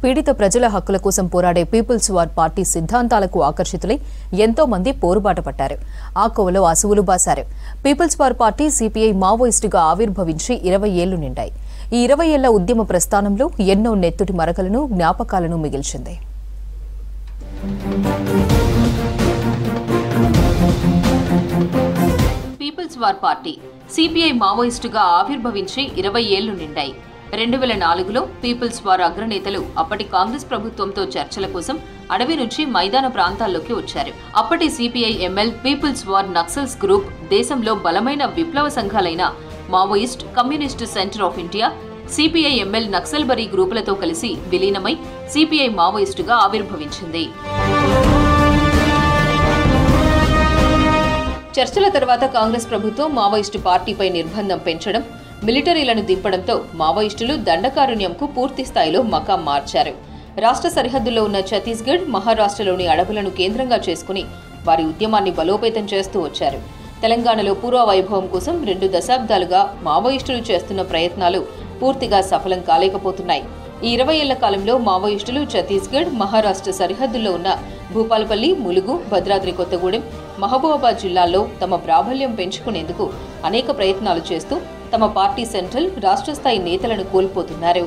పీడిత ప్రజల హక్కుల కోసం పోరాడే పీపుల్స్ వార్ పార్టీ సిద్ధాంతాలకు ఆకర్షితులై ఎంతో మంది పోరుబాట పట్టారు. ఆ కోవలో అసువులు బాసారు. పీపుల్స్ వార్ పార్టీ సిపిఐ మావోయిస్టుగా ఆవిర్భవించి 20 ఏళ్లు నిండాయి. ఈ 20 ఏళ్ల ఉద్యమ ప్రస్థానంలో ఎన్నో నెత్తుటి మరకలను, జ్ఞాపకాలను మిగిల్చింది. పీపుల్స్ వార్ పార్టీ సిపిఐ మావోయిస్టుగా ఆవిర్భవించి 20 ఏళ్లు నిండాయి. 2004లో పీపుల్స్ వార్ అగ్రనేతలు అప్పటి కాంగ్రెస్ ప్రభుత్వంతో చర్చల కోసం అడవి నుంచి మైదాన ప్రాంతాల్లోకి వచ్చారు. అప్పటి CPI ML people's war Naxals group దేశంలో బలమైన విప్లవ సంఘాలైన Maoist, communist centre of India, CPI ML Naxalbari గ్రూపులతో కలిసి విలీనమై సిపిఐ మావోయిస్టుగా ఆవిర్భవించింది. చర్చల తర్వాత కాంగ్రెస్ ప్రభుత్వం మావోయిస్టు పార్టీపై నిర్బంధం పెంచడం, మిలిటరీలను దింపడంతో మావోయిస్టులు దండకారుణ్యంకు పూర్తి స్థాయిలో మకాం మార్చారు. రాష్ట్ర సరిహద్దుల్లో ఉన్న ఛత్తీస్గఢ్, మహారాష్ట్రలోని అడవులను కేంద్రంగా చేసుకుని వారి ఉద్యమాన్ని బలోపేతం చేస్తూ వచ్చారు. తెలంగాణలో పూర్వ వైభవం కోసం 2 దశాబ్దాలుగా మావోయిస్టులు చేస్తున్న ప్రయత్నాలు పూర్తిగా సఫలం కాలేకపోతున్నాయి. ఈ 20 ఏళ్ల కాలంలో మావోయిస్టులు ఛత్తీస్గఢ్, మహారాష్ట్ర సరిహద్దుల్లో ఉన్న భూపాలపల్లి, ములుగు, భద్రాద్రి కొత్తగూడెం, మహబూబాబాద్ జిల్లాల్లో తమ ప్రాబల్యం పెంచుకునేందుకు అనేక ప్రయత్నాలు చేస్తూ తమ పార్టీ సెంట్రల్, రాష్ట్ర స్థాయి నేతలను కోల్పోతున్నారు.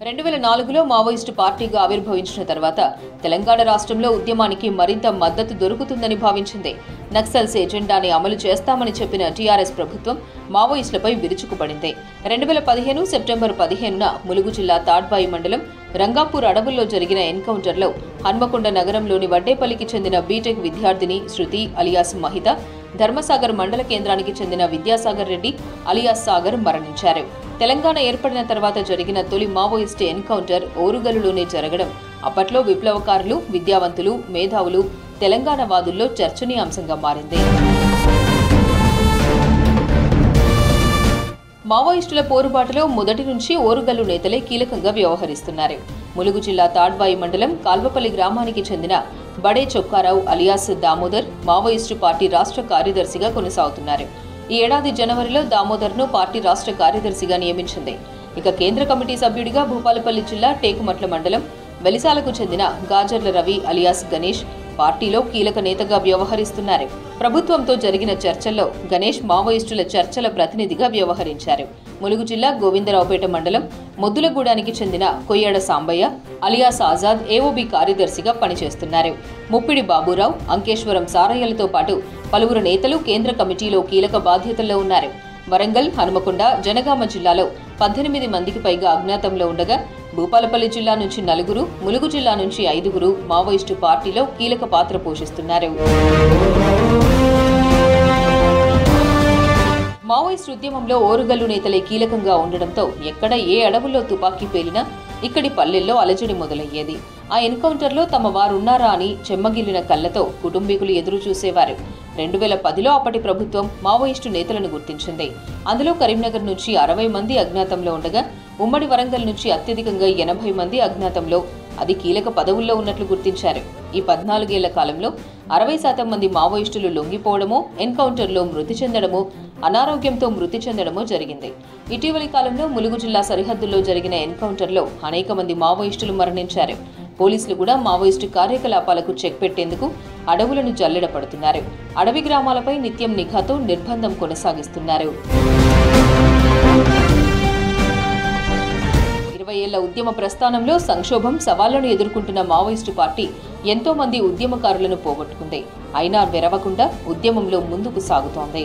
2004లో మావోయిస్టు పార్టీగా ఆవిర్భవించిన తర్వాత తెలంగాణ రాష్ట్రంలో ఉద్యమానికి మరింత మద్దతు దొరుకుతుందని భావించింది. నక్సల్స్ ఎజెండాని అమలు చేస్తామని చెప్పిన టీఆర్ఎస్ ప్రభుత్వం మావోయిస్టులపై విరుచుకుపడింది. 2015 సెప్టెంబర్ 15న ములుగు జిల్లా తాడ్బాయి మండలం రంగాపూర్ అడవుల్లో జరిగిన ఎన్కౌంటర్లో హన్మకొండ నగరంలోని వడ్డేపల్లికి చెందిన బీటెక్ విద్యార్థిని శృతి అలియాస్ మహిత, ధర్మసాగర్ మండల కేంద్రానికి చెందిన విద్యాసాగర్ రెడ్డి అలియాస్ సాగర్ మరణించారు. తెలంగాణ ఏర్పడిన తర్వాత జరిగిన తొలి మావోయిస్టు ఎన్కౌంటర్ ఓరుగల్లులోనే జరగడం అప్పట్లో విప్లవకారులు, విద్యావంతులు, మేధావులు, తెలంగాణ వాదుల్లో చర్చనీయాంశంగా మారింది. మావోయిస్టుల పోరుబాటులో మొదటి నుంచి ఓరుగల్లు నేతలే కీలకంగా వ్యవహరిస్తున్నారు. ములుగు జిల్లా తాడ్బాయి మండలం కాల్వపల్లి గ్రామానికి చెందిన బడే Chokka Rao alias Damodar Maoist party రాష్ట్ర కార్యదర్శిగా కొనసాగుతున్నారు. ఈ ఏడాది జనవరిలో దామోదర్ను పార్టీ రాష్ట్ర కార్యదర్శిగా నియమించింది. ఇక కేంద్ర కమిటీ సభ్యుడిగా భూపాలపల్లి జిల్లా టేకుమట్ల మండలం వెలిసాలకు చెందిన గాజర్ల రవి అలియాస్ గణేష్ పార్టీలో కీలక నేతగా వ్యవహరిస్తున్నారు. ప్రభుత్వంతో జరిగిన చర్చల్లో గణేష్ మావోయిస్టుల చర్చల ప్రతినిధిగా వ్యవహరించారు. ములుగు జిల్లా గోవిందరావుపేట మండలం మొద్దులగూడానికి చెందిన కొయ్యాడ సాంబయ్య అలియాస్ ఆజాద్ ఏఓబీ కార్యదర్శిగా పనిచేస్తున్నారు. ముప్పిడి బాబురావు, అంకేశ్వరం సారయ్యలతో పాటు పలువురు నేతలు కేంద్ర కమిటీలో కీలక బాధ్యతల్లో ఉన్నారు. వరంగల్, హనుమకొండ, జనగామ జిల్లాలో 18 మందికి పైగా అజ్ఞాతంలో ఉండగా భూపాలపల్లి జిల్లా నుంచి 4, ములుగు జిల్లా నుంచి 5 మావోయిస్టు పార్టీలో కీలక పాత్ర పోషిస్తున్నారు. మావోయిస్టు ఉద్యమంలో ఓరుగల్లు నేతలే కీలకంగా ఉండడంతో ఎక్కడ ఏ అడవుల్లో తుపాకీ పేలినా ఇక్కడి పల్లెల్లో అలజడి మొదలయ్యేది. ఆ ఎన్కౌంటర్లో తమ వారున్నారా అని చెమ్మగిల్లిన కళ్లతో కుటుంబీకులు ఎదురు చూసేవారు. 2010లో అప్పటి ప్రభుత్వం మావోయిస్టు నేతలను గుర్తించింది. అందులో కరీంనగర్ నుంచి 60 మంది అజ్ఞాతంలో ఉండగా ఉమ్మడి వరంగల్ నుంచి అత్యధికంగా 80 మంది అజ్ఞాతంలో, అది కీలక పదవుల్లో ఉన్నట్లు గుర్తించారు. ఈ 14 ఏళ్ల కాలంలో 60% మంది మావోయిస్టులు లొంగిపోవడమో, ఎన్కౌంటర్లో మృతి చెందడమో, అనారోగ్యంతో మృతి చెందడమో జరిగింది. ఇటీవలి కాలంలో ములుగు జిల్లా సరిహద్దుల్లో జరిగిన ఎన్కౌంటర్లో అనేక మంది మావోయిస్టులు మరణించారు. పోలీసులు కూడా మావోయిస్టు కార్యకలాపాలకు చెక్ పెట్టేందుకు అడవులను జల్లెడ పడుతున్నారు. అడవి గ్రామాలపై నిత్యం నిఘాతో నిర్బంధం కొనసాగిస్తున్నారు. 20 ఏళ్ల ఉద్యమ ప్రస్థానంలో సంక్షోభం, సవాళ్లను ఎదుర్కొంటున్న మావోయిస్టు పార్టీ ఎంతో మంది ఉద్యమకారులను పోగొట్టుకుంది. అయినా వెరవకుండా ఉద్యమంలో ముందుకు సాగుతోంది.